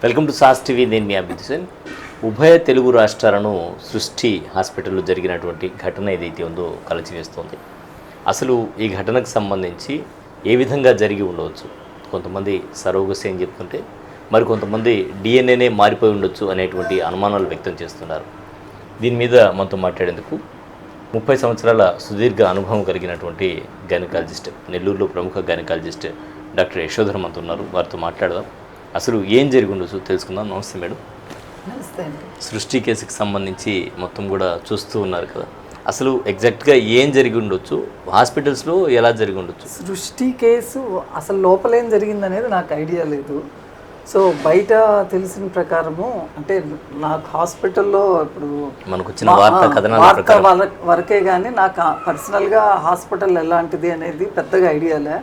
Welcome to sauce TV. నేను మీ అభిజిత్. ఉభయ తెలుగు రాష్ట్రాలను సృష్టి హాస్పిటల్లో జరిగినటువంటి ఘటన ఏదైతే ఉందో కలచివేస్తోంది. అసలు ఈ ఘటనకు సంబంధించి ఏ విధంగా జరిగి ఉండవచ్చు? కొంతమంది సరోగసి అని చెప్తుంటే మరి కొంతమంది డిఎన్ఏనే మారిపోయి ఉండొచ్చు అనేటువంటి అనుమానాలు వ్యక్తం చేస్తున్నారు. దీని మీద మనతో మాట్లాడేందుకు 30 సంవత్సరాల సుదీర్ఘ అనుభవం కలిగినటువంటి గైనకాలజిస్ట్, నెల్లూరులో ప్రముఖ గైనకాలజిస్ట్ డాక్టర్ యశోధర మనతో ఉన్నారు. వారితో మాట్లాడదాం. అసలు ఏం జరిగి ఉండొచ్చు తెలుసుకుందాం. నమస్తే మేడం. నమస్తే అండి. సృష్టి కేసుకి సంబంధించి మొత్తం కూడా చూస్తూ ఉన్నారు కదా, అసలు ఎగ్జాక్ట్గా ఏం జరిగి ఉండొచ్చు, హాస్పిటల్స్లో ఎలా జరిగి ఉండొచ్చు? సృష్టి కేసు అసలు లోపలేం జరిగిందనేది నాకు ఐడియా లేదు. సో బయట తెలిసిన ప్రకారము అంటే నాకు హాస్పిటల్లో ఇప్పుడు మనకు వచ్చిన వార్త వరకే కానీ నాకు పర్సనల్గా హాస్పిటల్ ఎలాంటిది అనేది పెద్దగా ఐడియాలే.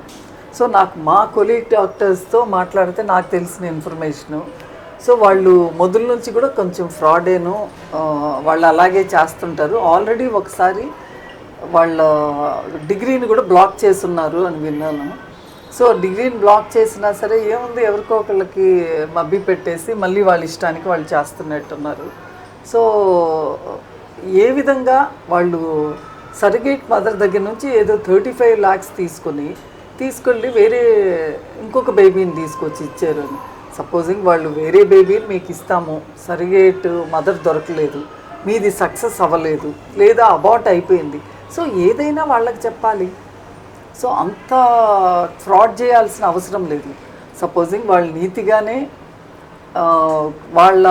సో నాకు మా కొలీగ్ డాక్టర్స్తో మాట్లాడితే నాకు తెలిసిన ఇన్ఫర్మేషను, సో వాళ్ళు మొదల నుంచి కూడా కొంచెం ఫ్రాడేను, వాళ్ళు అలాగే చేస్తుంటారు. ఆల్రెడీ ఒకసారి వాళ్ళ డిగ్రీని కూడా బ్లాక్ చేస్తున్నారు అని విన్నాను. సో డిగ్రీని బ్లాక్ చేసినా సరే ఏముంది, ఎవరికో ఒకళ్ళకి మబ్బి పెట్టేసి మళ్ళీ వాళ్ళ ఇష్టానికి వాళ్ళు చేస్తున్నట్టున్నారు. సో ఏ విధంగా వాళ్ళు సర్టిఫికేట్ మదర్ దగ్గర నుంచి ఏదో 35 lakhs తీసుకెళ్ళి వేరే ఇంకొక బేబీని తీసుకొచ్చి ఇచ్చారు అని. సపోజింగ్ వాళ్ళు వేరే బేబీని మీకు ఇస్తాము, సర్టిఫికేట్ మదర్ దొరకలేదు, మీది సక్సెస్ అవ్వలేదు, లేదా అబార్ట్ అయిపోయింది, సో ఏదైనా వాళ్ళకి చెప్పాలి. సో అంత ఫ్రాడ్ చేయాల్సిన అవసరం లేదు. సపోజింగ్ వాళ్ళు నీతిగానే వాళ్ళ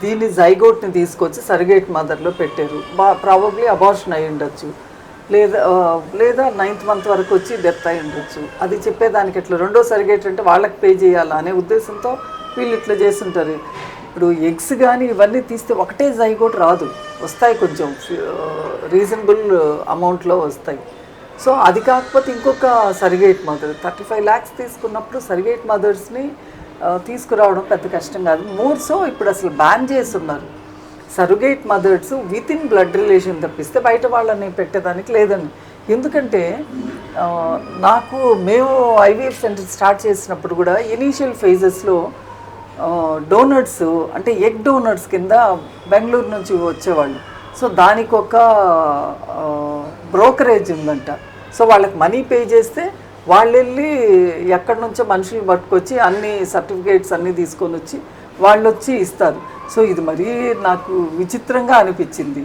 దీన్ని జైగోట్ని తీసుకొచ్చి సర్టిఫికేట్ మదర్లో పెట్టారు, ప్రాబబ్లీ అబార్షన్ అయి ఉండొచ్చు, లేదా 9th month వరకు వచ్చి డెత్ అయి ఉండొచ్చు. అది చెప్పేదానికి ఇట్లా రెండో సర్టిఫికేట్ అంటే వాళ్ళకి పే చేయాలా అనే ఉద్దేశంతో వీళ్ళు ఇట్లా చేస్తుంటారు. ఇప్పుడు ఎగ్స్ కానీ ఇవన్నీ తీస్తే ఒకటే జైగోట్ రాదు, వస్తాయి కొంచెం రీజనబుల్ అమౌంట్లో వస్తాయి. సో అది కాకపోతే ఇంకొక సర్టిఫికేట్ మదర్ 35 lakhs తీసుకున్నప్పుడు సర్టిఫికేట్ మదర్స్ని తీసుకురావడం పెద్ద కష్టం కాదు. మోర్ సో ఇప్పుడు అసలు బ్యాన్ చేస్తున్నారు certificate mothers within blood relation తప్పిస్తే బయట వాళ్ళని పెట్టేదానికి లేదని. ఎందుకంటే మేము ఐవీఎఫ్ సెంటర్ స్టార్ట్ చేసినప్పుడు కూడా ఇనీషియల్ ఫేజెస్లో డోనర్స్ అంటే ఎగ్ డోనర్స్ కింద బెంగళూరు నుంచి వచ్చేవాళ్ళు. సో దానికి ఒక బ్రోకరేజ్ ఉందంట. సో వాళ్ళకి మనీ పే చేస్తే వాళ్ళు వెళ్ళి ఎక్కడి నుంచో మనుషులు పట్టుకొచ్చి అన్ని సర్టిఫికేట్స్ అన్నీ తీసుకొని వచ్చి వాళ్ళు వచ్చి ఇస్తారు. సో ఇది మరీ నాకు విచిత్రంగా అనిపించింది.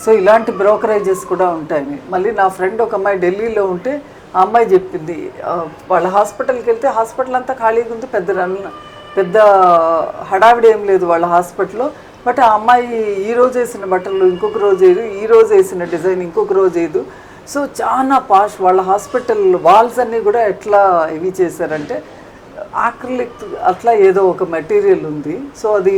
సో ఇలాంటి బ్రోకరేజెస్ కూడా ఉంటాయని. మళ్ళీ నా ఫ్రెండ్ ఒక అమ్మాయి ఢిల్లీలో ఉంటే ఆ అమ్మాయి చెప్పింది, వాళ్ళ హాస్పిటల్కి వెళ్తే హాస్పిటల్ అంతా ఖాళీగా ఉంది, పెద్ద హడావిడి ఏం లేదు వాళ్ళ హాస్పిటల్లో. బట్ ఆ అమ్మాయి ఈరోజు వేసిన బట్టలు ఇంకొక రోజు వేయదు, ఈరోజు వేసిన డిజైన్ ఇంకొక రోజు వేయదు. సో చాలా పాష్. వాళ్ళ హాస్పిటల్ వాల్స్ అన్నీ కూడా ఎట్లా ఇవి చేశారంటే ఆక్రిలిక్ అట్లా ఏదో ఒక మెటీరియల్ ఉంది. సో అది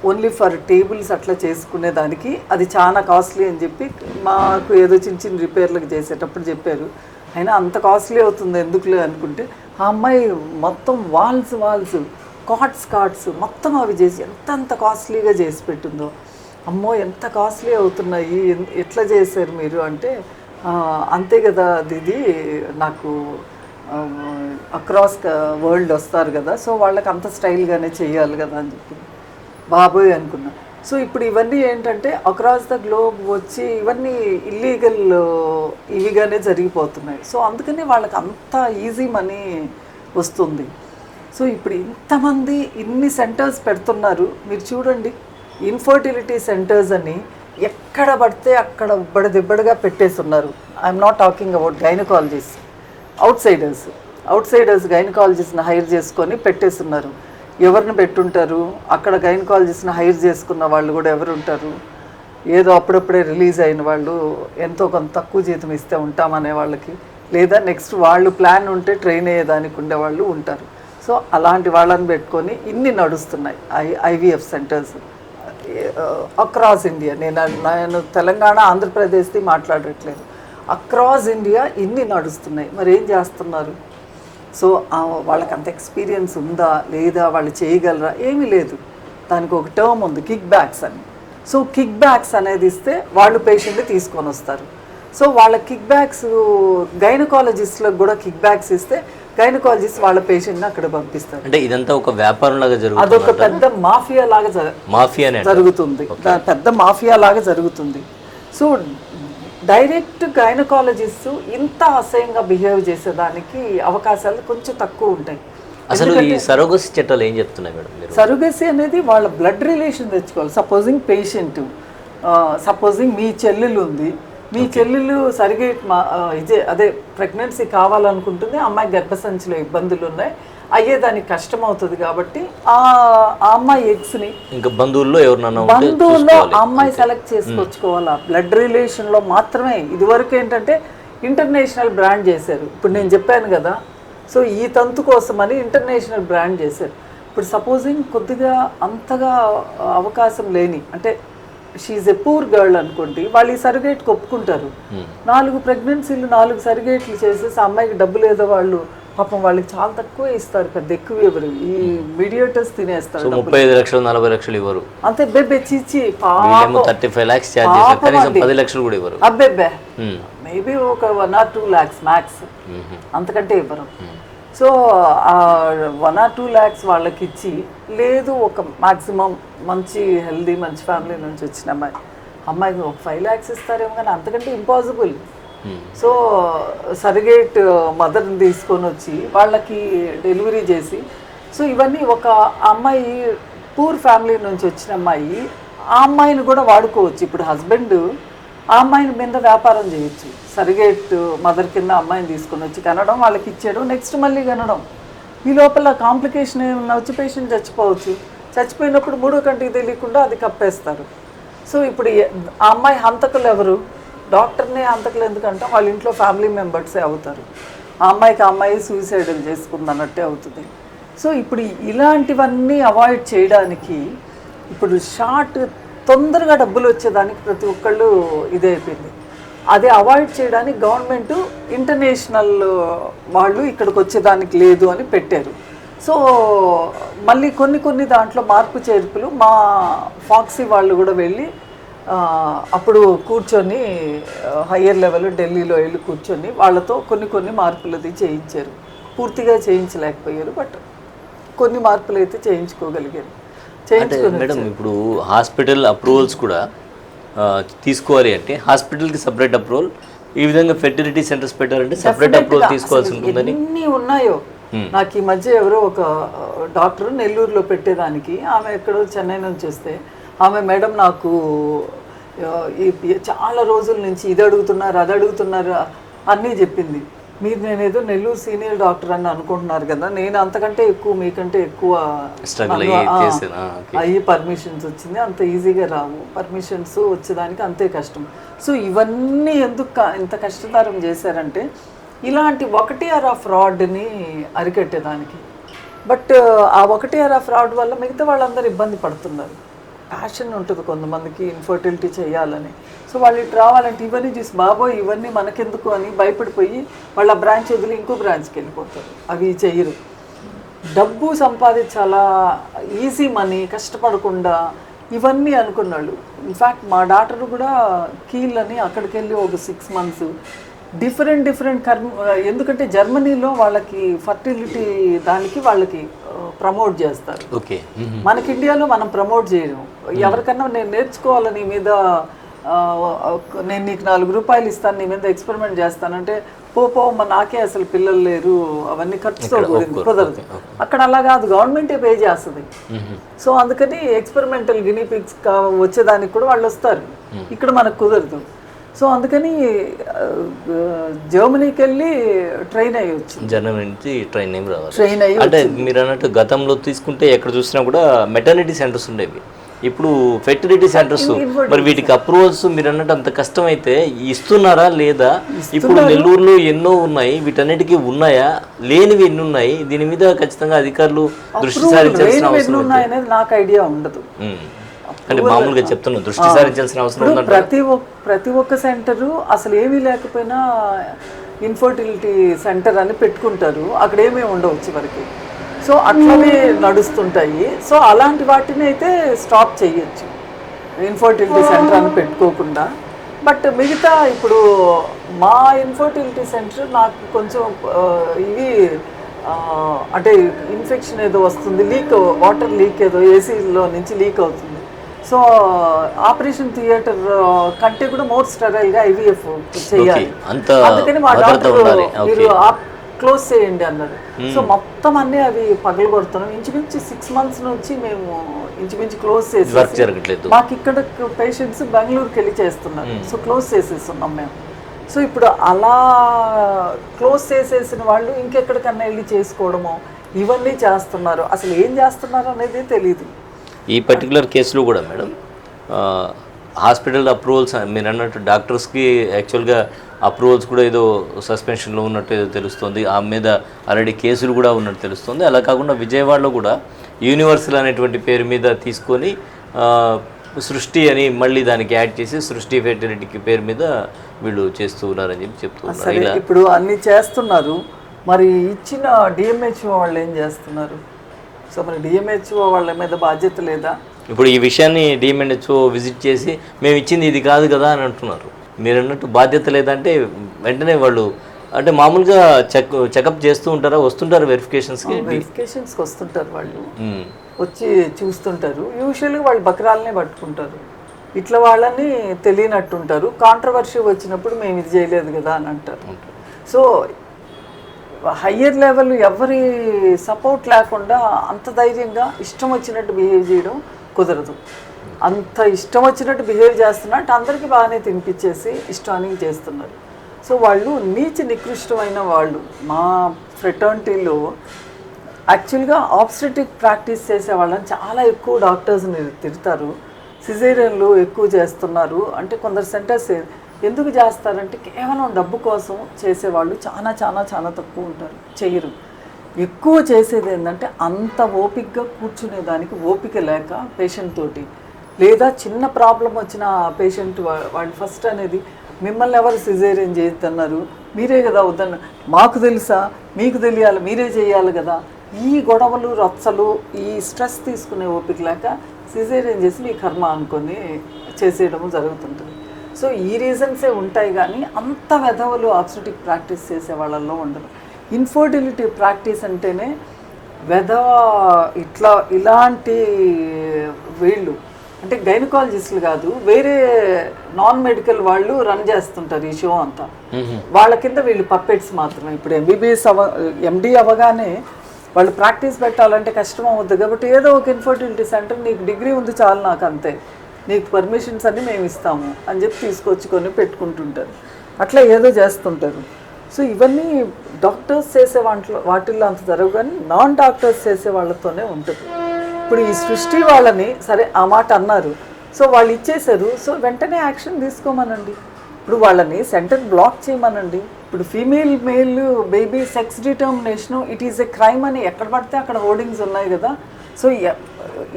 ఓన్లీ ఫర్ టేబుల్స్ అట్లా చేసుకునేదానికి అది చాలా కాస్ట్లీ అని చెప్పి మాకు ఏదో చిన్న రిపేర్లకు చేసేటప్పుడు చెప్పారు. అయినా అంత కాస్ట్లీ అవుతుంది ఎందుకులే అనుకుంటే ఆ అమ్మాయి మొత్తం వాల్స్ కాట్స్ మొత్తం అవి చేసి ఎంత కాస్ట్లీగా చేసి పెట్టిందో. అమ్మో ఎంత కాస్ట్లీ అవుతున్నాయి, ఎట్లా చేశారు మీరు అంటే అంతే కదా, ఇది నాకు అక్రాస్ వరల్డ్ వస్తారు కదా, సో వాళ్ళకి అంత స్టైల్గానే చేయాలి కదా అని చెప్పి బాబోయ్ అనుకున్నా. సో ఇప్పుడు ఇవన్నీ ఏంటంటే అక్రాస్ ద గ్లోబ్ వచ్చి ఇవన్నీ ఇల్లీగల్ ఇవిగానే జరిగిపోతున్నాయి. సో అందుకని వాళ్ళకి అంత ఈజీ మనీ వస్తుంది. సో ఇప్పుడు ఇంతమంది ఇన్ని సెంటర్స్ పెడుతున్నారు. మీరు చూడండి, ఇన్ఫర్టిలిటీ సెంటర్స్ అని ఎక్కడ పడితే అక్కడ ఉబ్బడిదిబ్బడిగా పెట్టేస్తున్నారు. I'm not talking about gynaecologist, outsiders గైనకాలజిస్ట్ని హైర్ చేసుకొని పెట్టేస్తున్నారు. ఎవరిని పెట్టుంటారు అక్కడ? గైనకాలజిస్ట్ని హైర్ చేసుకున్న వాళ్ళు కూడా ఎవరు ఉంటారు? ఏదో అప్పుడప్పుడే రిలీజ్ అయిన వాళ్ళు, ఎంతో కొంత తక్కువ జీతం ఇస్తే ఉంటామనే వాళ్ళకి, లేదా నెక్స్ట్ వాళ్ళు ప్లాన్ ఉంటే ట్రైన్ అయ్యేదానికి ఉండేవాళ్ళు ఉంటారు. సో అలాంటి వాళ్ళని పెట్టుకొని ఇన్ని నడుస్తున్నాయి ఐవీఎఫ్ సెంటర్స్ అక్రాస్ ఇండియా. నేను తెలంగాణ ఆంధ్రప్రదేశ్ది మాట్లాడట్లేదు, అక్రాస్ ఇండియా ఇన్ని నడుస్తున్నాయి. మరి ఏం చేస్తున్నారు? సో వాళ్ళకి అంత ఎక్స్పీరియన్స్ ఉందా లేదా, వాళ్ళు చేయగలరా? ఏమీ లేదు. దానికి ఒక టర్మ్ ఉంది, కిక్ బ్యాక్స్ అని. సో కిక్ బ్యాక్స్ అనేది ఇస్తే వాళ్ళు పేషెంట్ని తీసుకొని వస్తారు. సో వాళ్ళ కిక్ బ్యాక్స్ గైనకాలజిస్ట్లకు కూడా కిక్ బ్యాక్స్ ఇస్తే గైనకాలజిస్ట్ వాళ్ళ పేషెంట్ని అక్కడ పంపిస్తారు. అంటే ఇదంతా ఒక వ్యాపారం లాగా జరుగుతుంది, అదొక పెద్ద మాఫియా లాగా జరుగుతుంది, పెద్ద మాఫియా లాగా జరుగుతుంది. సో డైరెక్ట్ గైనకాలజిస్ట్ ఇంత అసహ్యంగా బిహేవ్ చేసేదానికి అవకాశాలు కొంచెం తక్కువ ఉంటాయి. అసలు ఈ సరోగసి చట్టాలు ఏం చెప్తున్నాయి మేడం? సరోగసి అనేది వాళ్ళ బ్లడ్ రిలేషన్ తెచ్చుకోవాలి. సపోజింగ్ పేషెంట్, సపోజింగ్ మీ చెల్లెలు ఉంది, మీ చెల్లెలు సరిగేట్ అదే ప్రెగ్నెన్సీ కావాలనుకుంటుంది, అమ్మాయి గర్భసంచిలో ఇబ్బందులు ఉన్నాయి, అయ్యేదానికి కష్టం అవుతుంది కాబట్టి ఆ అమ్మాయి ఎగ్స్ని ఇంకా బంధువుల్లో ఆ అమ్మాయి సెలెక్ట్ చేసుకొచ్చుకోవాలి. బ్లడ్ రిలేషన్లో మాత్రమే. ఇదివరకు ఏంటంటే ఇంటర్నేషనల్ బ్రాండ్ చేశారు. ఇప్పుడు నేను చెప్పాను కదా, సో ఈ తంతు కోసమని ఇంటర్నేషనల్ బ్రాండ్ చేశారు. ఇప్పుడు సపోజింగ్ కొద్దిగా అంతగా అవకాశం లేని, అంటే షీఈ్ ఎ పూర్ గర్ల్ అనుకోండి, వాళ్ళు ఈ సర్టిఫికేట్కి ఒప్పుకుంటారు. 4 ప్రెగ్నెన్సీలు 4 సర్టిఫికేట్లు చేసేసి అమ్మాయికి డబ్బు లేదో వాళ్ళు పాపం వాళ్ళకి చాలా తక్కువ ఇస్తారు, పెద్ద ఎక్కువ ఇవ్వరు. ఈ మీడియేటర్స్ తినేస్తారు. 35 లక్షలు 40 లక్షలు ఇవ్వరు అంతే. బెబ్బే చీచి 35 lakhs ఛార్జ్ చేస్తారు, కనీసం 10 లక్షలు కూడా ఇవ్వరు. అబ్బెబ్బే మేబీ ఒక 1 or 2 lakhs మ్యాక్స్, అంతకంటే ఇవ్వరు. సో 1 or 2 lakhs వాళ్ళకి ఇచ్చి, లేదు ఒక మ్యాక్సిమం మంచి హెల్దీ మంచి ఫ్యామిలీ నుంచి వచ్చిన అమ్మాయికి ఒక 5 lakhs ఇస్తారేమో, కానీ అంతకంటే ఇంపాసిబుల్. సో సర్టిఫికేట్ మదర్ని తీసుకొని వచ్చి వాళ్ళకి డెలివరీ చేసి, సో ఇవన్నీ ఒక అమ్మాయి పూర్ ఫ్యామిలీ నుంచి వచ్చిన అమ్మాయి, ఆ అమ్మాయిని కూడా వాడుకోవచ్చు. ఇప్పుడు హస్బెండ్ ఆ అమ్మాయిని మీద వ్యాపారం చేయొచ్చు. సర్టిఫికేట్ మదర్ కింద అమ్మాయిని తీసుకొని వచ్చి కనడం, వాళ్ళకి ఇచ్చేయడం, నెక్స్ట్ మళ్ళీ కనడం. ఈ లోపల కాంప్లికేషన్ ఏమన్నా వచ్చి పేషెంట్ చచ్చిపోవచ్చు. చచ్చిపోయినప్పుడు 3వ కంటికి తెలియకుండా అది కప్పేస్తారు. సో ఇప్పుడు ఆ అమ్మాయి హంతకులు ఎవరు? డాక్టర్నే హంతకులు ఎందుకంటే వాళ్ళ ఇంట్లో ఫ్యామిలీ మెంబర్సే అవుతారు. ఆ అమ్మాయి సూసైడ్ చేసుకుంది అన్నట్టే అవుతుంది. సో ఇప్పుడు ఇలాంటివన్నీ అవాయిడ్ చేయడానికి, ఇప్పుడు తొందరగా డబ్బులు వచ్చేదానికి ప్రతి ఒక్కళ్ళు ఇదే అయిపోయింది. అది అవాయిడ్ చేయడానికి గవర్నమెంట్ ఇంటర్నేషనల్ వాళ్ళు ఇక్కడికి వచ్చేదానికి లేదు అని పెట్టారు. సో మళ్ళీ కొన్ని దాంట్లో మార్పు చేర్పులు మా ఫాక్సీ వాళ్ళు కూడా వెళ్ళి అప్పుడు కూర్చొని హయ్యర్ లెవెల్ ఢిల్లీలో వెళ్ళి కూర్చొని వాళ్ళతో కొన్ని మార్పులది చేయించారు. పూర్తిగా చేయించలేకపోయారు, బట్ కొన్ని మార్పులు అయితే చేయించుకోగలిగారు. మేడం ఇప్పుడు హాస్పిటల్ అప్రూవల్స్ కూడా తీసుకోవాలి అంటే హాస్పిటల్కి సపరేట్ అప్రూవల్, ఈ విధంగా ఫెర్టిలిటీ సెంటర్స్ పెట్టారంటే సపరేట్ అప్రూవల్ తీసుకోవాల్సి ఉంటుందని ఎన్ని ఉన్నాయో. నాకు ఈ మధ్య ఎవరో ఒక డాక్టర్ నెల్లూరులో పెట్టేదానికి, ఆమె ఎక్కడో చెన్నై నుంచి వస్తే, ఆమె మేడం నాకు చాలా రోజుల నుంచి ఇది అడుగుతున్నారు అది అడుగుతున్నారు అన్నీ చెప్పింది. మీరు నేనేదో నెల్లూరు సీనియర్ డాక్టర్ అని అనుకుంటున్నారు కదా, నేను అంతకంటే ఎక్కువ మీకంటే ఎక్కువ అయ్యి పర్మిషన్స్ వచ్చింది, అంత ఈజీగా రావు పర్మిషన్స్ వచ్చేదానికి, అంతే కష్టం. సో ఇవన్నీ ఎందుకు ఇంత కష్టతరం చేశారంటే ఇలాంటి 1 ఫ్రాడ్ని అరికట్టేదానికి. బట్ ఆ 1 ఫ్రాడ్ వల్ల మిగతా వాళ్ళందరూ ఇబ్బంది పడుతున్నారు. ప్యాషన్ ఉంటుంది కొంతమందికి ఇన్ఫర్టిలిటీ చేయాలని. సో వాళ్ళు ఇటు రావాలంటే ఇవన్నీ చూసి బాబోయ్ ఇవన్నీ మనకెందుకు అని భయపడిపోయి వాళ్ళ బ్రాంచ్ వదిలి ఇంకో బ్రాంచ్కి వెళ్ళిపోతారు. అవి చెయ్యరు. డబ్బు సంపాదించాలా, ఈజీ మనీ, కష్టపడకుండా ఇవన్నీ అనుకున్నాళ్ళు. ఇన్ఫ్యాక్ట్ మా డాక్టర్ కూడా కీళ్ళని అక్కడికి వెళ్ళి ఒక 6 months డిఫరెంట్ ఎందుకంటే జర్మనీలో వాళ్ళకి ఫర్టిలిటీ దానికి వాళ్ళకి ప్రమోట్ చేస్తారు. మనకి ఇండియాలో మనం ప్రమోట్ చేయము. ఎవరికన్నా నేను నేర్చుకోవాలని మీద నేను నీకు 4 రూపాయలు ఇస్తాను, నీ మీద ఎక్స్పెరిమెంట్ చేస్తానంటే నాకే అసలు పిల్లలు లేరు, అవన్నీ ఖర్చుతో కూడింది, కుదరదు. అక్కడ అలా కాదు, గవర్నమెంటే పే చేస్తుంది. సో అందుకని ఎక్స్పెరిమెంటల్ గినీ పిగ్స్ వచ్చేదానికి కూడా వాళ్ళు వస్తారు. ఇక్కడ మనకు కుదరదు. సో అందుకని జర్మనీకి వెళ్ళి ట్రైన్ అయ్యొచ్చు. జర్మనీ నుంచి ట్రైన్ అయ్యి అంటే మీరు అన్నట్టు గతంలో తీసుకుంటే ఎక్కడ చూసినా కూడా మెటర్నిటీ సెంటర్స్ ఉండేవి, ఇప్పుడు ఫెర్టిలిటీ సెంటర్స్. మరి వీటికి అప్రూవల్స్ మీరు అన్నట్టు అంత కష్టమైతే ఇస్తున్నారా లేదా? ఇప్పుడు నెల్లూరులో ఎన్నో ఉన్నాయి, వీటన్నిటికీ ఉన్నాయా? లేనివి ఎన్ని ఉన్నాయి? దీని మీద ఖచ్చితంగా అధికారులు దృష్టి సారించాల్సిన అవసరం అనేది నాకు ఐడియా ఉండదు. అంటే మామూలుగా చెప్తున్నా, దృష్టి సారించాల్సిన అవసరం ఉంది. ప్రతి ఒక్క సెంటరు అసలు ఏమీ లేకపోయినా ఇన్ఫర్టిలిటీ సెంటర్ అని పెట్టుకుంటారు, అక్కడ ఏమీ ఉండవు చివరికి. సో అట్లనే నడుస్తుంటాయి. సో అలాంటి వాటిని అయితే స్టాప్ చేయొచ్చు, ఇన్ఫర్టిలిటీ సెంటర్ అని పెట్టుకోకుండా. బట్ మిగతా ఇప్పుడు మా ఇన్ఫర్టిలిటీ సెంటర్ నాకు కొంచెం ఇవి అంటే ఇన్ఫెక్షన్ ఏదో వస్తుంది, వాటర్ లీక్ ఏదో ఏసీలో నుంచి లీక్ అవుతుంది. సో ఆపరేషన్ థియేటర్ కంటే కూడా మోర్ స్టెరైల్గా ఐవీఎఫ్ చేయాలి. అందుకని మా డాక్టర్ మీరు క్లోజ్ చేయండి అన్నారు. సో మొత్తం అన్నీ అవి పగలు కొడుతున్నాం. ఇంచుమించు 6 months నుంచి మేము ఇంచుమించు క్లోజ్ చేసి, మాకు ఇక్కడ పేషెంట్స్ బెంగళూరుకి వెళ్ళి చేస్తున్నారు. సో క్లోజ్ చేసేస్తున్నాం మేము. సో ఇప్పుడు అలా క్లోజ్ చేసేసిన వాళ్ళు ఇంకెక్కడికన్నా వెళ్ళి చేసుకోవడము ఇవన్నీ చేస్తున్నారు. అసలు ఏం చేస్తున్నారు అనేది తెలియదు. ఈ పర్టికులర్ కేసులో కూడా మేడం హాస్పిటల్ అప్రూవల్స్ మీరు అన్నట్టు డాక్టర్స్కి యాక్చువల్గా అప్రూవల్స్ కూడా ఏదో సస్పెన్షన్లో ఉన్నట్టు ఏదో తెలుస్తుంది. ఆ మీద ఆల్రెడీ కేసులు కూడా ఉన్నట్టు తెలుస్తుంది. అలా కాకుండా విజయవాడలో కూడా యూనివర్సల్ అనేటువంటి పేరు మీద తీసుకొని సృష్టి అని మళ్ళీ దానికి యాడ్ చేసి సృష్టి ఫెర్టిలిటీకి పేరు మీద వీళ్ళు చేస్తూ ఉన్నారని చెప్పి చెప్తున్నారు. ఇప్పుడు అన్నీ చేస్తున్నారు. మరి ఇచ్చిన డిఎంహెచ్ఓ వాళ్ళు ఏం చేస్తున్నారు? సో మరి డిఎంహెచ్ఓ వాళ్ళ మీద బాధ్యత లేదా? ఇప్పుడు ఈ విషయాన్ని డిఎంహెచ్ఓ విజిట్ చేసి మేము ఇచ్చింది ఇది కాదు కదా అని అంటున్నారు. మీరు అన్నట్టు బాధ్యత లేదంటే వెంటనే వాళ్ళు అంటే మామూలుగా చెకప్ చేస్తూ ఉంటారా, వస్తుంటారు వెరిఫికేషన్స్కి వస్తుంటారు, వాళ్ళు వచ్చి చూస్తుంటారు. యూజువల్గా వాళ్ళు బకరాలనే పట్టుకుంటారు. ఇట్లా వాళ్ళని తెలియనట్టుంటారు. కాంట్రవర్సీ వచ్చినప్పుడు మేము ఇది చేయలేదు కదా అని అంటారు. సో హయ్యర్ లెవెల్ ఎవరి సపోర్ట్ లేకుండా అంత ధైర్యంగా ఇష్టం వచ్చినట్టు బిహేవ్ చేయడం కుదరదు. అంత ఇష్టం వచ్చినట్టు బిహేవ్ చేస్తున్నట్టు అందరికీ బాగానే తినిపించేసి ఇష్టానికి చేస్తున్నారు. సో వాళ్ళు నికృష్టమైన వాళ్ళు. మా ఫ్రెటర్నిటీలో యాక్చువల్గా ఆబ్స్టెటిక్ ప్రాక్టీస్ చేసే వాళ్ళని చాలా ఎక్కువ డాక్టర్స్ని తిడతారు. సిజేరియన్లు ఎక్కువ చేస్తున్నారు అంటే కొందరు సెంటర్స్ ఎందుకు చేస్తారంటే కేవలం డబ్బు కోసం చేసేవాళ్ళు చాలా చాలా చాలా తక్కువ ఉంటారు, చెయ్యరు. ఎక్కువ చేసేది ఏంటంటే అంత ఓపికగా కూర్చునేదానికి ఓపిక లేక పేషెంట్ తోటి, లేదా చిన్న ప్రాబ్లం వచ్చిన పేషెంట్ వాళ్ళు ఫస్ట్ అనేది మిమ్మల్ని ఎవరు సిజేరియన్ చేయొద్దన్నారు, మీరే కదా వద్దన్న, మాకు తెలుసా, మీకు తెలియాలి, మీరే చేయాలి కదా. ఈ గొడవలు రచ్చలు ఈ స్ట్రెస్ తీసుకునే ఓపిక లేక సిజేరియన్ చేసి మీ కర్మ అనుకొని చేసేయడము జరుగుతుంటుంది. సో ఈ రీజన్సే ఉంటాయి కానీ అంత వెధవలు ఆబ్స్టెటిక్ ప్రాక్టీస్ చేసే వాళ్ళల్లో ఉండదు. ఇన్ఫర్టిలిటీ ప్రాక్టీస్ అంటేనే వెధవ ఇలాంటి వీళ్ళు అంటే గైనకాలజిస్టులు కాదు, వేరే నాన్ మెడికల్ వాళ్ళు రన్ చేస్తుంటారు ఈ షో అంతా. వాళ్ళ కింద వీళ్ళు పప్పెట్స్ మాత్రమే. ఇప్పుడు ఎంబీబీఎస్ ఎండి అవ్వగానే వాళ్ళు ప్రాక్టీస్ పెట్టాలంటే కష్టం అవ్వద్దు కాబట్టి ఏదో ఒక ఇన్ఫర్టిలిటీ సెంటర్, నీకు డిగ్రీ ఉంది చాలు నాకు అంతే, నీకు పర్మిషన్స్ అన్నీ మేము ఇస్తాము అని చెప్పి తీసుకొచ్చుకొని పెట్టుకుంటుంటారు. అట్లా ఏదో చేస్తుంటారు. సో ఇవన్నీ డాక్టర్స్ చేసే వాటిల్లో అంత జరగవు కానీ నాన్ డాక్టర్స్ చేసే వాళ్ళతోనే ఉంటుంది. ఇప్పుడు ఈ సృష్టి వాళ్ళని సరే ఆ మాట అన్నారు, సో వాళ్ళు ఇచ్చేశారు, సో వెంటనే యాక్షన్ తీసుకోమనండి. ఇప్పుడు వాళ్ళని సెంటర్ బ్లాక్ చేయమనండి. ఇప్పుడు female male baby sex determination it is a crime అని ఎక్కడ పడితే అక్కడ హోర్డింగ్స్ ఉన్నాయి కదా. సో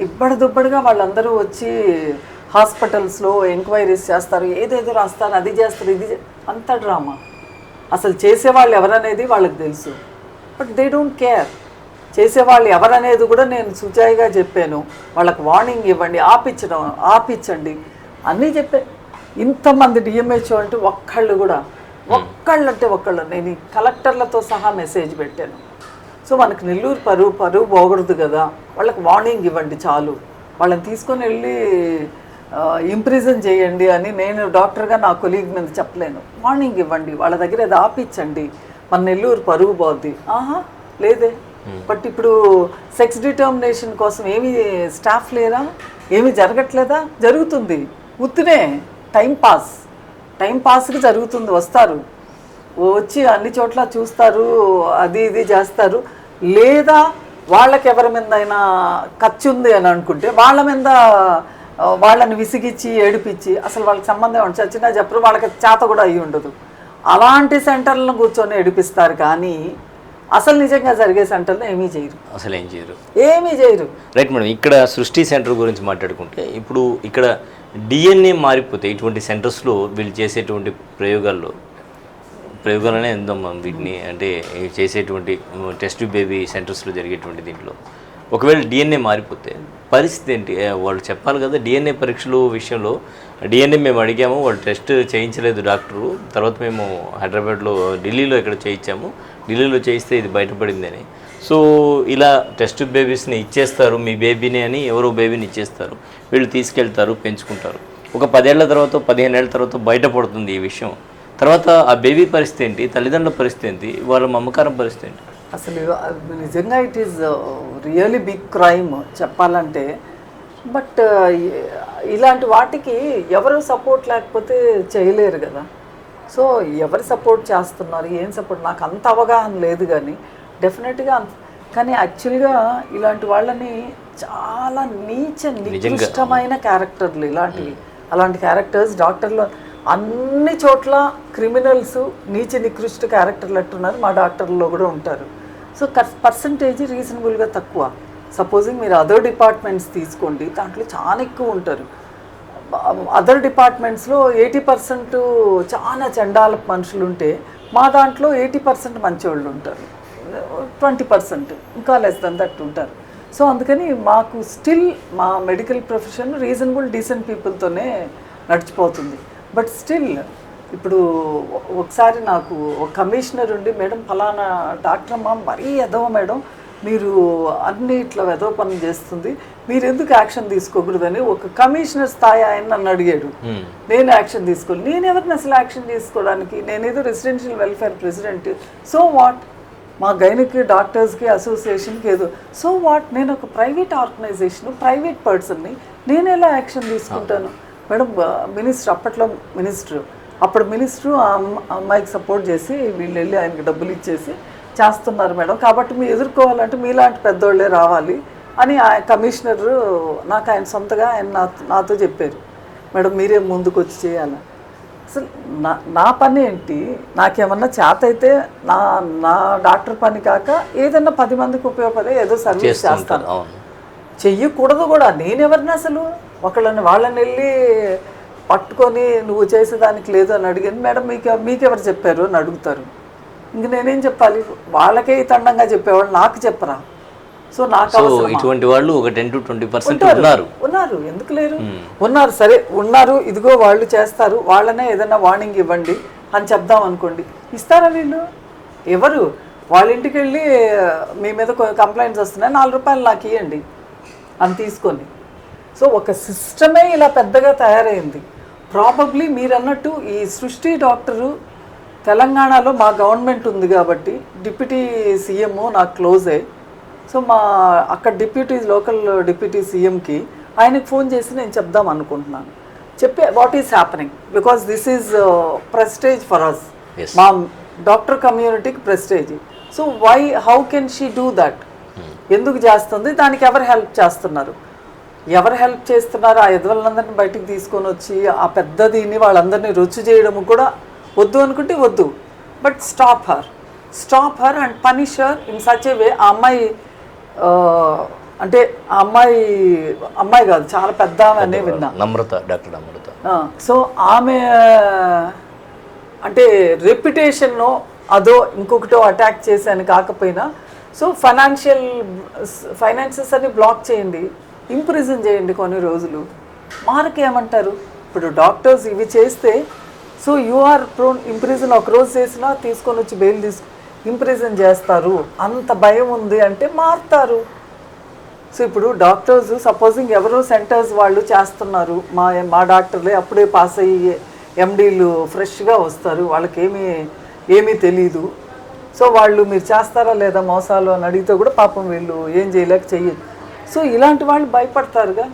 ఇబ్బడిదుబ్బడిగా వాళ్ళందరూ వచ్చి హాస్పిటల్స్లో ఎంక్వైరీస్ చేస్తారు, ఏదేదో రాస్తారు, అది చేస్తారు, ఇది అంత డ్రామా. అసలు చేసేవాళ్ళు ఎవరనేది వాళ్ళకి తెలుసు, బట్ దే డోంట్ కేర్. చేసేవాళ్ళు ఎవరనేది కూడా నేను సుజాయిగా చెప్పాను. వాళ్ళకి వార్నింగ్ ఇవ్వండి, ఆపించండి అన్నీ చెప్పాను. ఇంతమంది డిఎంహెచ్ఓ అంటే ఒక్కళ్ళు నేను కలెక్టర్లతో సహా మెసేజ్ పెట్టాను. సో మనకు నెల్లూరు పరువు పోకూడదు కదా, వాళ్ళకి వార్నింగ్ ఇవ్వండి చాలు, వాళ్ళని తీసుకొని వెళ్ళి ఇంప్రిజన్ చేయండి అని నేను డాక్టర్గా నా కొలీగ్ మీద చెప్పలేను. వార్నింగ్ ఇవ్వండి, వాళ్ళ దగ్గర అది ఆపించండి, మన నెల్లూరు పరుగు పోద్ది. లేదే. బట్ ఇప్పుడు సెక్స్ డిటర్మినేషన్ కోసం ఏమీ స్టాఫ్ లేరా, ఏమీ జరగట్లేదా? జరుగుతుంది, ఉత్తినే టైం పాస్కి జరుగుతుంది. వస్తారు, వచ్చి అన్ని చోట్ల చూస్తారు, అది ఇది చేస్తారు. లేదా వాళ్ళకి ఎవరి మీద అయినా ఖర్చు ఉంది అని అనుకుంటే వాళ్ళ మీద వాళ్ళని విసిగిచ్చి ఏడిపించి అసలు వాళ్ళకి సంబంధం చచ్చినా చెప్పరు, వాళ్ళకి చేత కూడా అయ్యి ఉండదు. అలాంటి సెంటర్లను కూర్చొని ఏడిపిస్తారు కానీ అసలు నిజంగా జరిగే సెంటర్లో ఏమీ చేయరు. రైట్ మేడం, ఇక్కడ సృష్టి సెంటర్ గురించి మాట్లాడుకుంటే ఇప్పుడు ఇక్కడ డిఎన్ఏ మారిపోతే ఇటువంటి సెంటర్స్లో వీళ్ళు చేసేటువంటి ప్రయోగాలనే ఎందమ్మా వీటిని అంటే చేసేటువంటి టెస్ట్ బేబీ సెంటర్స్లో జరిగేటువంటి దీంట్లో ఒకవేళ డిఎన్ఏ మారిపోతే పరిస్థితి ఏంటి? వాళ్ళు చెప్పాలి కదా, డిఎన్ఏ పరీక్షలు విషయంలో డిఎన్ఏ మేము అడిగాము, వాళ్ళు టెస్ట్ చేయించలేదు డాక్టరు, తర్వాత మేము హైదరాబాద్లో ఢిల్లీలో ఇక్కడ చేయించాము, ఢిల్లీలో చేయిస్తే ఇది బయటపడింది అని. సో ఇలా టెస్ట్ బేబీస్ని ఇచ్చేస్తారు, మీ బేబీని అని ఎవరో బేబీని ఇచ్చేస్తారు, వీళ్ళు తీసుకెళ్తారు, పెంచుకుంటారు. ఒక 10 ఏళ్ల తర్వాత 15 ఏళ్ల తర్వాత బయటపడుతుంది ఈ విషయం. తర్వాత ఆ బేబీ పరిస్థితి ఏంటి, తల్లిదండ్రుల పరిస్థితి ఏంటి, వాళ్ళ మమకారం పరిస్థితి ఏంటి? అసలు నిజంగా it is really big crime చెప్పాలంటే. బట్ ఇలాంటి వాటికి ఎవరు సపోర్ట్ లేకపోతే చేయలేరు కదా. సో ఎవరు సపోర్ట్ చేస్తున్నారు, ఏం సపోర్ట్, నాకు అంత అవగాహన లేదు కానీ డెఫినెట్గా కానీ యాక్చువల్గా ఇలాంటి వాళ్ళని చాలా నికృష్టమైన క్యారెక్టర్లు ఇలాంటివి, అలాంటి క్యారెక్టర్స్ డాక్టర్లు అన్ని చోట్ల క్రిమినల్స్ నికృష్ట క్యారెక్టర్లు అంటున్నారు, మా డాక్టర్లో కూడా ఉంటారు. సో పర్సంటేజ్ రీజనబుల్గా తక్కువ. సపోజింగ్ మీరు అదర్ డిపార్ట్మెంట్స్ తీసుకోండి, దాంట్లో చాలా ఎక్కువ ఉంటారు. అదర్ డిపార్ట్మెంట్స్లో 80% చాలా చండాల మనుషులు ఉంటే మా దాంట్లో 80% మంచివాళ్ళు ఉంటారు, 20% ఇంకా లెస్ దెన్ దట్ ఉంటారు. సో అందుకని మాకు స్టిల్ మా మెడికల్ ప్రొఫెషన్ రీజనబుల్ డీసెంట్ పీపుల్తోనే నడిచిపోతుంది. బట్ స్టిల్ ఇప్పుడు ఒకసారి నాకు ఒక కమిషనర్ ఉండి, మేడం ఫలానా డాక్టర్ అమ్మ మరీ ఎదవ మేడం, మీరు అన్ని ఇట్లా ఎదవ పనులు చేస్తుంది, మీరు ఎందుకు యాక్షన్ తీసుకోకూడదని ఒక కమిషనర్ స్థాయి ఆయన నన్ను అడిగాడు. నేను యాక్షన్ తీసుకోవాలి, నేను ఎవరిని అసలు యాక్షన్ తీసుకోవడానికి, నేనేదో residential welfare president, so what, మా గైనిక్ డాక్టర్స్కి అసోసియేషన్కి ఏదో, సో వాట్, నేను ఒక ప్రైవేట్ ఆర్గనైజేషన్, ప్రైవేట్ పర్సన్ని, నేను ఎలా యాక్షన్ తీసుకుంటాను? మేడం మినిస్టర్, అప్పట్లో మినిస్టర్, అప్పుడు మినిస్టరు ఆ అమ్మాయికి సపోర్ట్ చేసి వీళ్ళు వెళ్ళి ఆయనకి డబ్బులు ఇచ్చేసి చేస్తున్నారు మేడం, కాబట్టి మీరు ఎదుర్కోవాలంటే మీలాంటి పెద్దోళ్ళే రావాలి అని ఆ కమిషనరు నాకు ఆయన సొంతగా ఆయన నాతో చెప్పారు. మేడం మీరే ముందుకు వచ్చి చేయాలి. అసలు నా పని ఏంటి, నాకేమన్నా చేత అయితే నా డాక్టర్ పని కాక ఏదన్నా 10 మందికి ఉపయోగపడే ఏదో సర్వీస్ చేస్తాను, చెయ్యకూడదు కూడా. నేనెవరిని అసలు వాళ్ళని వెళ్ళి పట్టుకొని నువ్వు చేసేదానికి లేదు అని అడిగింది. మేడం మీకెవరు చెప్పారు అని అడుగుతారు. ఇంక నేనేం చెప్పాలి, వాళ్ళకే తండంగా చెప్పేవాళ్ళు నాకు చెప్పరా. సో నాకు ఇటువంటి వాళ్ళు ఒక 10 to 20% ఉన్నారు, ఎందుకు లేరు, ఉన్నారు. సరే ఉన్నారు, ఇదిగో వాళ్ళు చేస్తారు, వాళ్ళనే ఏదైనా వార్నింగ్ ఇవ్వండి అని చెప్దాం అనుకోండి, ఇస్తారా వీళ్ళు? ఎవరు? వాళ్ళ ఇంటికి వెళ్ళి మీ మీద కంప్లైంట్స్ వస్తున్నాయి, 4 రూపాయలు నాకు ఇవ్వండి అని తీసుకొని. సో ఒక సిస్టమే ఇలా పెద్దగా తయారైంది. ప్రాబబ్లీ మీరు అన్నట్టు ఈ సృష్టి డాక్టరు తెలంగాణలో మా గవర్నమెంట్ ఉంది కాబట్టి డిప్యూటీ సీఎం నాకు క్లోజే. సో మా అక్కడ లోకల్ డిప్యూటీ సీఎంకి ఆయనకు ఫోన్ చేసి నేను చెప్దాం అనుకుంటున్నాను, చెప్పే what is happening, because this is prestige for us, మా డాక్టర్ కమ్యూనిటీకి prestige. So how can she do that, ఎందుకు చేస్తుంది, దానికి ఎవరు హెల్ప్ చేస్తున్నారు, ఎవరు హెల్ప్ చేస్తున్నారు? ఆ ఎదవలందరినీ బయటికి తీసుకొని వచ్చి ఆ పెద్ద దీన్ని వాళ్ళందరినీ రుచి చేయడం కూడా వద్దు అనుకుంటే వద్దు. But stop her and punish her in such a way. ఆ అమ్మాయి అంటే ఆ అమ్మాయి కాదు, చాలా పెద్ద అనే విన్నా, డాక్టర్ నమ్రత. సో ఆమె అంటే రెప్యుటేషన్ అదో ఇంకొకటో అటాక్ చేశాను కాకపోయినా, సో ఫైనాన్సెస్ అన్ని బ్లాక్ చేయండి, ఇంప్రిజన్ చేయండి కొన్ని రోజులు. ఏమంటారు ఇప్పుడు డాక్టర్స్ ఇవి చేస్తే, so you are prone imprison, ఒక రోజు చేసినా తీసుకొని వచ్చి బెయిల్ ఇంప్రిజన్ చేస్తారు, అంత భయం ఉంది అంటే మారుతారు. సో ఇప్పుడు డాక్టర్స్ సపోజింగ్ ఎవరో సెంటర్స్ వాళ్ళు చేస్తున్నారు, మా డాక్టర్లే అప్పుడే పాస్ అయ్యి ఎండీలు ఫ్రెష్గా వస్తారు, వాళ్ళకి ఏమీ తెలీదు. సో వాళ్ళు మీరు చేస్తారా లేదా మోసాలు అని అడిగితే కూడా పాపం వీళ్ళు ఏం చేయలేక చెయ్యదు. సో ఇలాంటి వాళ్ళు భయపడతారుగా,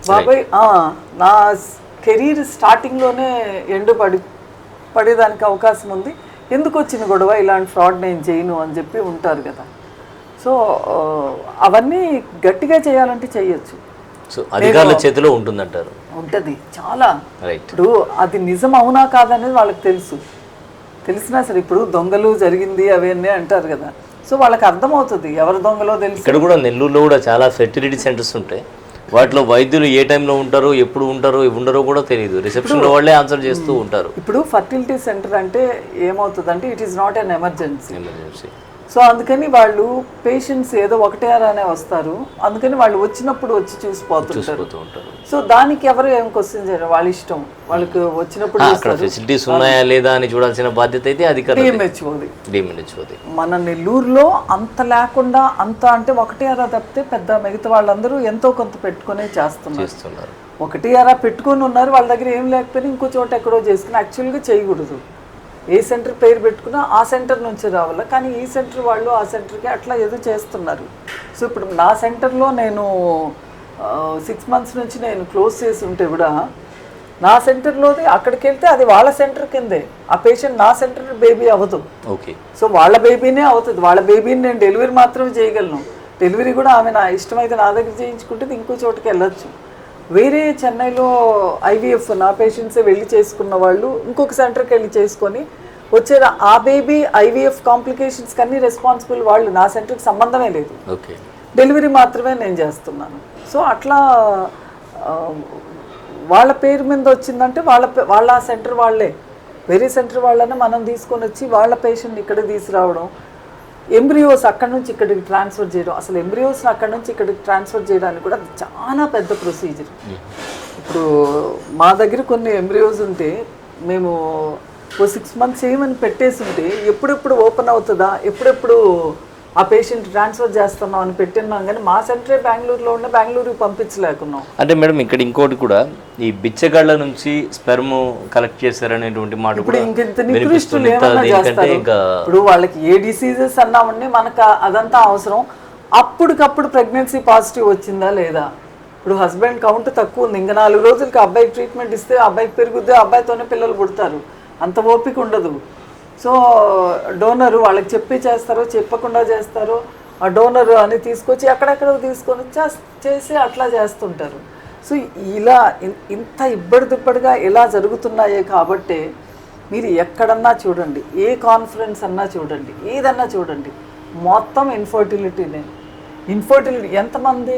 బాబాయ్ నా కెరీర్ స్టార్టింగ్లోనే పడేదానికి అవకాశం ఉంది, ఎందుకు వచ్చిన గొడవ, ఇలాంటి ఫ్రాడ్ నేను చేయను అని చెప్పి ఉంటారు కదా. సో అవన్నీ గట్టిగా చేయాలంటే చేయొచ్చు. సో అధికారుల చేతిలో ఉంటుందంటారు. ఉంటుంది చాలా. ఇప్పుడు అది నిజం అవునా కాదనేది వాళ్ళకి తెలిసినా సరే, ఇప్పుడు దొంగలు జరిగింది అవన్నీ అంటారు కదా, సో వాళ్ళకి అర్థమవుతుంది ఎవరు దొంగలో తెలుసు. ఇక్కడ కూడా నెల్లూరులో కూడా చాలా ఫెర్టిలిటీ సెంటర్స్ ఉంటాయి, వాటిలో వైద్యులు ఏ టైంలో ఉంటారో ఎప్పుడు ఉంటారో ఉండరో కూడా తెలియదు, రిసెప్షన్లో వాళ్ళే ఆన్సర్ చేస్తూ ఉంటారు. ఇప్పుడు ఫర్టిలిటీ సెంటర్ అంటే ఏమవుతుందంటే it is not an emergency. So అందుకని వాళ్ళు పేషెంట్స్ ఏదో ఒకటే అనే వస్తారు, అందుకని వాళ్ళు వచ్చినప్పుడు వచ్చి చూసిపోతుంటారు. సో దానికి ఎవరు ఏం క్వశ్చన్ చేయరు, వాళ్ళ ఇష్టం, వాళ్ళకి వచ్చినప్పుడు ఫెసిలిటీస్ ఉన్నాయా లేదా అని చూడాల్సిన బాధ్యత అయితే డిఎంహెచ్ఓది. మన నెల్లూరులో అంత లేకుండా అంత అంటే ఒకటి అరా తప్పితే పెద్ద మిగతా వాళ్ళందరూ ఎంతో కొంత పెట్టుకునే చేస్తున్నారు. ఒకటి అరా పెట్టుకొని ఉన్నారు, వాళ్ళ దగ్గర ఏం లేకపోయినా ఇంకో చోట ఎక్కడో చేసుకుని యాక్చువల్గా చేయకూడదు. ఏ సెంటర్ పేరు పెట్టుకున్నా ఆ సెంటర్ నుంచి రావాలి, కానీ ఈ సెంటర్ వాళ్ళు ఆ సెంటర్కి అట్లా ఏదో చేస్తున్నారు. సో ఇప్పుడు నా సెంటర్లో నేను 6 months నుంచి నేను క్లోజ్ చేసి ఉంటే కూడా నా సెంటర్లోది అక్కడికి వెళ్తే అది వాళ్ళ సెంటర్ కిందే, ఆ పేషెంట్ నా సెంటర్ బేబీ అవ్వదు. ఓకే, సో వాళ్ళ బేబీనే అవుతుంది, వాళ్ళ బేబీని నేను డెలివరీ మాత్రమే చేయగలను. డెలివరీ కూడా ఆమె నా ఇష్టమైతే నా దగ్గర చేయించుకుంటే ఇంకో చోటుకి వెళ్ళొచ్చు. వేరే చెన్నైలో ఐవీఎఫ్ నా పేషెంట్సే వెళ్ళి చేసుకున్న వాళ్ళు ఇంకొక సెంటర్కి వెళ్ళి చేసుకొని వచ్చేది, ఆ బేబీ ఐవీఎఫ్ కాంప్లికేషన్స్కి అన్ని రెస్పాన్సిబుల్ వాళ్ళు, నా సెంటర్కి సంబంధమే లేదు. ఓకే, డెలివరీ మాత్రమే నేను చేస్తున్నాను. సో అట్లా వాళ్ళ పేరు మీద వచ్చిందంటే వాళ్ళ సెంటర్ వాళ్ళే, వేరే సెంటర్ వాళ్ళనే మనం తీసుకొని వచ్చి వాళ్ళ పేషెంట్ ఇక్కడ తీసుకురావడం, ఎంబ్రియోస్ అక్కడి నుంచి ఇక్కడికి ట్రాన్స్ఫర్ చేయడం. అసలు ఎంబ్రియోస్ని అక్కడి నుంచి ఇక్కడికి ట్రాన్స్ఫర్ చేయడానికి కూడా చాలా పెద్ద ప్రొసీజర్. ఇప్పుడు మా దగ్గర కొన్ని ఎంబ్రియోస్ ఉంటే మేము 6 months చేయమని పెట్టేసి ఉంటే ఎప్పుడెప్పుడు ఓపెన్ అవుతుందా, ఎప్పుడెప్పుడు ఆ పేషెంట్ ట్రాన్స్ఫర్ చేస్తున్నాం అని పెట్టినాం, కానీ మా సెంటరే బెంగళూరులో ఉండే బెంగళూరుకి పంపించలేకున్నాం. అంటే మేడం ఇక్కడ ఇంకోటి కూడా, ఈ బిచ్చగాళ్ళ నుంచి స్పెర్మ్ కలెక్ట్ చేశారనేటువంటి మాట ఇప్పుడు ఇంకెంత నికృష్టులు ఏమన్నా చేస్తారు. ఇప్పుడు వాళ్ళకి ఏ డిసీజెస్ అన్నా ఉండి మనకు అదంతా అవసరం. అప్పటికప్పుడు ప్రెగ్నెన్సీ పాజిటివ్ వచ్చిందా లేదా, ఇప్పుడు హస్బెండ్ కౌంట్ తక్కువ ఉంది, ఇంకా 4 రోజులకి అబ్బాయికి ట్రీట్మెంట్ ఇస్తే అబ్బాయికి పెరుగుద్ది, అబ్బాయితోనే పిల్లలు పుడతారు, అంత ఓపిక ఉండదు. సో డోనరు వాళ్ళకి చెప్పి చేస్తారో చెప్పకుండా చేస్తారో, ఆ డోనరు అని తీసుకొచ్చి ఎక్కడెక్కడ తీసుకొని చేసి అట్లా చేస్తుంటారు. సో ఇలా ఇంత ఇబ్బడిదిబ్బడిగా ఇలా జరుగుతున్నాయే కాబట్టే మీరు ఎక్కడన్నా చూడండి, ఏ కాన్ఫరెన్స్ అన్నా చూడండి, ఏదన్నా చూడండి, మొత్తం ఇన్ఫర్టిలిటీనే. ఎంతమంది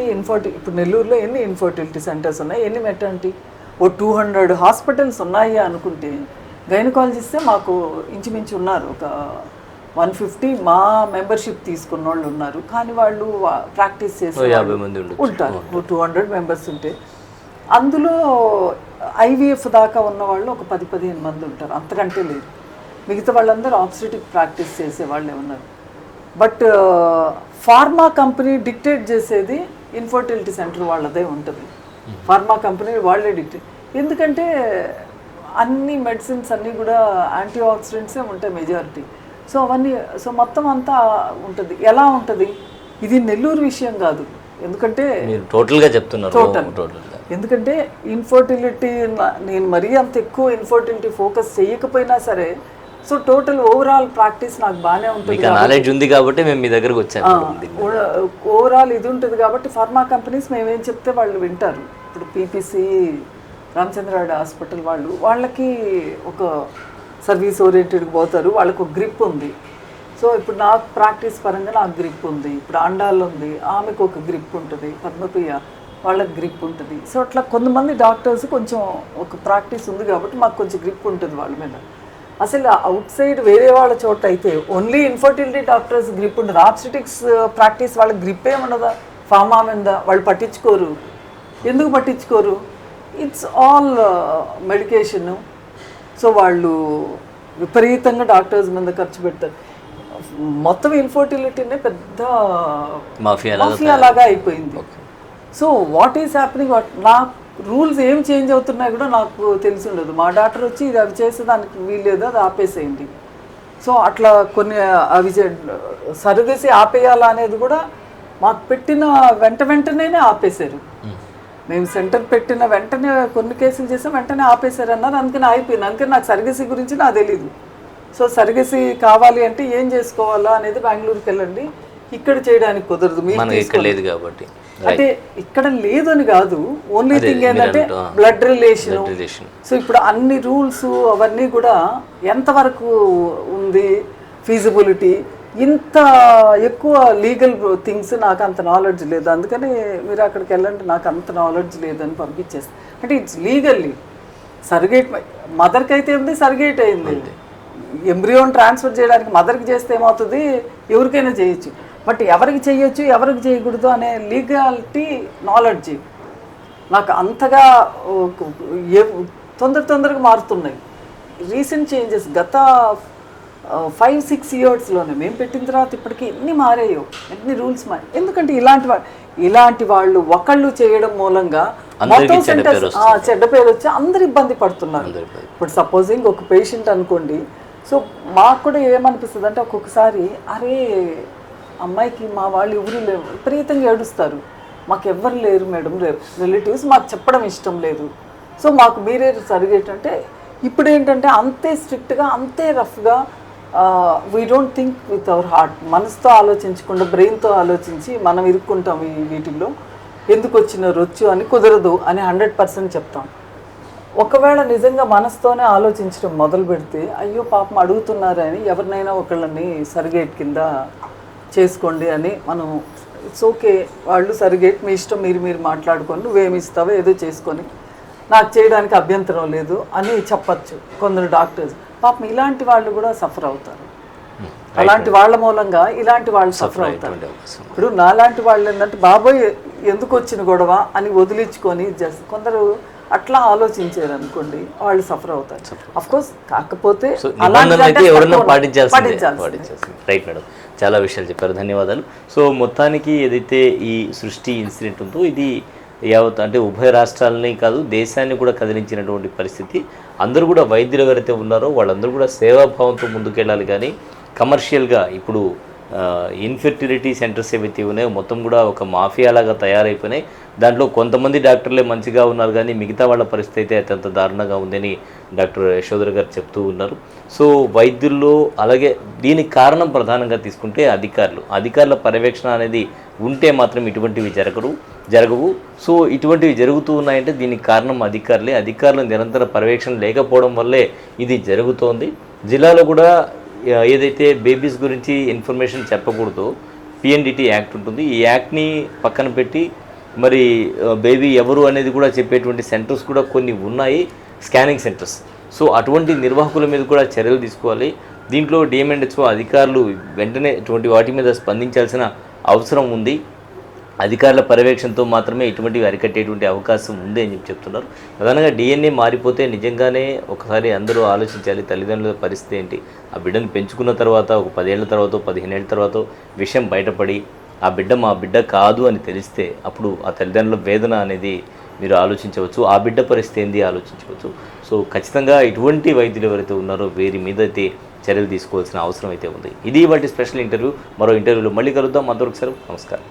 ఇప్పుడు నెల్లూరులో ఎన్ని ఇన్ఫర్టిలిటీ సెంటర్స్ ఉన్నాయి, ఎన్ని మెటర్నిటీ, 200 హాస్పిటల్స్ ఉన్నాయి అనుకుంటే గైనకాలజిస్టే మాకు ఇంచుమించు ఉన్నారు, ఒక 150 మా మెంబర్షిప్ తీసుకున్న వాళ్ళు ఉన్నారు. కానీ వాళ్ళు ప్రాక్టీస్ చేసే ఉంటారు, 200 మెంబర్స్ ఉంటే అందులో ఐవీఎఫ్ దాకా ఉన్న వాళ్ళు ఒక 10-15 మంది ఉంటారు, అంతకంటే లేదు. మిగతా వాళ్ళందరూ ఆబ్స్టెటిక్ ప్రాక్టీస్ చేసే వాళ్ళే ఉన్నారు. బట్ ఫార్మా కంపెనీ డిక్టేట్ చేసేది ఇన్ఫర్టిలిటీ సెంటర్ వాళ్ళదే ఉంటుంది. ఫార్మా కంపెనీ వాళ్ళే డిక్టేట్, ఎందుకంటే అన్ని మెడిసిన్స్ అన్నీ కూడా యాంటీ ఆక్సిడెంట్సే ఉంటాయి మెజారిటీ. సో అవన్నీ, సో మొత్తం అంతా ఉంటుంది. ఎలా ఉంటుంది ఇది నెల్లూరు విషయం కాదు, ఎందుకంటే టోటల్గా చెప్తున్నారు. ఎందుకంటే ఇన్ఫర్టిలిటీ నేను మరీ అంత ఎక్కువ ఇన్ఫర్టిలిటీ ఫోకస్ చేయకపోయినా సరే, సో టోటల్ ఓవరాల్ ప్రాక్టీస్ నాకు బాగానే ఉంటుంది, నాలెడ్జ్ ఉంది కాబట్టి మేము మీ దగ్గరకు వచ్చాము. ఓవరాల్ ఇది ఉంటుంది కాబట్టి ఫార్మా కంపెనీస్ మేమేం చెప్తే వాళ్ళు వింటారు. ఇప్పుడు పీపీసీ రామచంద్రారెడ్డి హాస్పిటల్ వాళ్ళకి ఒక సర్వీస్ ఓరియంటెడ్కి పోతారు, వాళ్ళకు ఒక గ్రిప్ ఉంది. సో ఇప్పుడు నాకు ప్రాక్టీస్ పరంగా నాకు గ్రిప్ ఉంది, ఇప్పుడు అండాల్లో ఉంది, ఆమెకు ఒక గ్రిప్ ఉంటుంది, పద్మప్రియ వాళ్ళకి గ్రిప్ ఉంటుంది. సో అట్లా కొంతమంది డాక్టర్స్ కొంచెం ఒక ప్రాక్టీస్ ఉంది కాబట్టి మాకు కొంచెం గ్రిప్ ఉంటుంది వాళ్ళ మీద. అసలు అవుట్ సైడ్ వేరే వాళ్ళ చోట అయితే ఓన్లీ ఇన్ఫర్టిలిటీ డాక్టర్స్ గ్రిప్ ఉంటుంది, ఆబ్స్టెటిక్స్ ప్రాక్టీస్ వాళ్ళకి గ్రిప్ ఏముండదా, ఫార్మా మీద వాళ్ళు పట్టించుకోరు. ఎందుకు పట్టించుకోరు, ఇట్స్ ఆల్ మెడికేషను. సో వాళ్ళు విపరీతంగా డాక్టర్స్ మీద ఖర్చు పెడతారు. మొత్తం ఇన్ఫర్టిలిటీనే పెద్ద మాఫియా లాగా అయిపోయింది. సో వాట్ ఈస్ హ్యాపెనింగ్, నా రూల్స్ ఏం చేంజ్ అవుతున్నాయి కూడా నాకు తెలిసి ఉండదు. మా డాక్టర్ వచ్చి ఇది అవి చేసేదానికి వీల్లేదు, అది ఆపేసేయండి. సో అట్లా కొన్ని అవి సరిదేసి ఆపేయాలా అనేది కూడా మాకు పెట్టిన వెంటనే ఆపేశారు. మేము సెంటర్ పెట్టిన వెంటనే కొన్ని కేసులు చేసాం, వెంటనే ఆపేశారు అన్నారు, అందుకని అయిపోయింది. అందుకని నాకు సర్గసీ గురించి నాకు తెలీదు. సో సర్గసీ కావాలి అంటే ఏం చేసుకోవాలా అనేది బెంగళూరుకి వెళ్ళండి, ఇక్కడ చేయడానికి కుదరదు, మీకు లేదు కాబట్టి. అంటే ఇక్కడ లేదని కాదు, ఓన్లీ థింగ్ ఏంటంటే బ్లడ్ రిలేషన్. సో ఇప్పుడు అన్ని రూల్స్ అవన్నీ కూడా ఎంతవరకు ఉంది ఫీజిబిలిటీ, ఇంత ఎక్కువ లీగల్ థింగ్స్ నాకు అంత నాలెడ్జ్ లేదు, అందుకని మీరు అక్కడికి వెళ్ళండి నాకు అంత నాలెడ్జ్ లేదని పంపించేస్తాను. అంటే ఇట్స్ లీగల్లీ సర్గేట్, మదర్కి అయితే ఉంది సర్గేట్ అయింది, ఎంబ్రియోన్ ట్రాన్స్ఫర్ చేయడానికి మదర్కి చేస్తే ఏమవుతుంది, ఎవరికైనా చేయొచ్చు. బట్ ఎవరికి చేయొచ్చు ఎవరికి చేయకూడదు అనే లీగాలిటీ నాలెడ్జ్ నాకు అంతగా తొందరగా మారుతున్నాయి. రీసెంట్ చేంజెస్ గత 5-6 ఇయర్స్లోనే మేము పెట్టిన తర్వాత ఇప్పటికీ ఎన్ని మారాయో, ఎన్ని రూల్స్ మారాయి. ఎందుకంటే ఇలాంటి వాళ్ళు ఒకళ్ళు చేయడం మూలంగా మొత్తం సెంటర్స్ చెడ్డ పేరు వచ్చి అందరు ఇబ్బంది పడుతున్నారు. ఇప్పుడు సపోజింగ్ ఒక పేషెంట్ అనుకోండి, సో మాకు కూడా ఏమనిపిస్తుంది అంటే ఒక్కొక్కసారి అరే అమ్మాయికి మా వాళ్ళు ఎవరు లేరు, విపరీతంగా ఏడుస్తారు, మాకు ఎవ్వరు లేరు మేడం, రిలేటివ్స్ మాకు చెప్పడం ఇష్టం లేదు, సో మాకు మీరే సరిగేట్ అంటే ఇప్పుడు ఏంటంటే అంతే స్ట్రిక్ట్గా అంతే రఫ్గా we don't think with our heart, మనసుతో ఆలోచించకుండా బ్రెయిన్తో ఆలోచించి మనం ఇరుక్కుంటాం వీటిల్లో. ఎందుకు వచ్చినారు వచ్చు అని కుదరదు అని 100% చెప్తాం. ఒకవేళ నిజంగా మనసుతోనే ఆలోచించడం మొదలు పెడితే అయ్యో పాపం అడుగుతున్నారని ఎవరినైనా ఒకళ్ళని సర్గేట్ కింద చేసుకోండి అని మనం ఇట్స్ ఓకే, వాళ్ళు సర్గేట్ మీ ఇష్టం, మీరు మాట్లాడుకొని నువ్వేమి ఇస్తావో ఏదో చేసుకొని నాకు చేయడానికి అభ్యంతరం లేదు అని చెప్పచ్చు కొందరు డాక్టర్స్. పాపం ఇలాంటి వాళ్ళు కూడా సఫర్ అవుతారు, అలాంటి వాళ్ళ మూలంగా ఇలాంటి వాళ్ళు సఫర్ అవుతారు. ఇప్పుడు నాలాంటి వాళ్ళు ఏంటంటే బాబోయ్ ఎందుకు వచ్చిన గొడవ అని వదిలించుకొని కొందరు అట్లా ఆలోచించారు అనుకోండి, వాళ్ళు సఫర్ అవుతారు. అఫ్ కోర్స్ కాకపోతే రైట్ మేడం, చాలా విషయాలు చెప్పారు, ధన్యవాదాలు. సో మొత్తానికి ఏదైతే ఈ సృష్టి ఇన్సిడెంట్ ఉందో ఇది యావత్ అంటే ఉభయ రాష్ట్రాలని కాదు దేశాన్ని కూడా కదిలించినటువంటి పరిస్థితి. అందరూ కూడా వైద్యులు ఎవరైతే ఉన్నారో వాళ్ళందరూ కూడా సేవాభావంతో ముందుకెళ్ళాలి, కానీ కమర్షియల్గా ఇప్పుడు ఇన్ఫెర్టిలిటీ సెంటర్స్ ఏవైతే ఉన్నాయో మొత్తం కూడా ఒక మాఫియాలాగా తయారైపోయినాయి. దాంట్లో కొంతమంది డాక్టర్లే మంచిగా ఉన్నారు, కానీ మిగతా వాళ్ళ పరిస్థితి అయితే అత్యంత దారుణంగా ఉందని డాక్టర్ యశోధర గారు చెప్తూ ఉన్నారు. సో వైద్యుల్లో అలాగే దీనికి కారణం ప్రధానంగా తీసుకుంటే అధికారుల పర్యవేక్షణ అనేది ఉంటే మాత్రం ఇటువంటివి జరగవు. సో ఇటువంటివి జరుగుతూ ఉన్నాయంటే దీనికి కారణం అధికారుల నిరంతర పర్యవేక్షణ లేకపోవడం వల్లే ఇది జరుగుతోంది. జిల్లాలో కూడా ఏదైతే బేబీస్ గురించి ఇన్ఫర్మేషన్ చెప్పకూడదో పిఎన్డిటి యాక్ట్ ఉంటుంది, ఈ యాక్ట్ని పక్కన పెట్టి మరి బేబీ ఎవరు అనేది కూడా చెప్పేటువంటి సెంటర్స్ కూడా కొన్ని ఉన్నాయి, స్కానింగ్ సెంటర్స్. సో అటువంటి నిర్వాహకుల మీద కూడా చర్యలు తీసుకోవాలి. దీంట్లో డిఎంఎండ్హెచ్ఓ అధికారులు వెంటనే ఇటువంటి వాటి మీద స్పందించాల్సిన అవసరం ఉంది. అధికారుల పర్యవేక్షణతో మాత్రమే ఇటువంటివి అరికట్టేటువంటి అవకాశం ఉంది అని చెప్తున్నారు. ప్రధానంగా డిఎన్ఏ మారిపోతే నిజంగానే ఒకసారి అందరూ ఆలోచించాలి, తల్లిదండ్రుల పరిస్థితి ఏంటి. ఆ బిడ్డను పెంచుకున్న తర్వాత ఒక 10 ఏళ్ల తర్వాత 15 ఏళ్ల తర్వాత విషయం బయటపడి ఆ బిడ్డ మా బిడ్డ కాదు అని తెలిస్తే అప్పుడు ఆ తల్లిదండ్రుల వేదన అనేది మీరు ఆలోచించవచ్చు, ఆ బిడ్డ పరిస్థితి ఏంది ఆలోచించవచ్చు. సో ఖచ్చితంగా ఇటువంటి వైద్యులు ఎవరైతే ఉన్నారో వీరి మీద అయితే చర్యలు తీసుకోవాల్సిన అవసరం అయితే ఉంది. ఇది వాటి స్పెషల్ ఇంటర్వ్యూ. మరో ఇంటర్వ్యూలో మళ్ళీ కలుద్దాం. అంతవరకు సెలవు, నమస్కారం.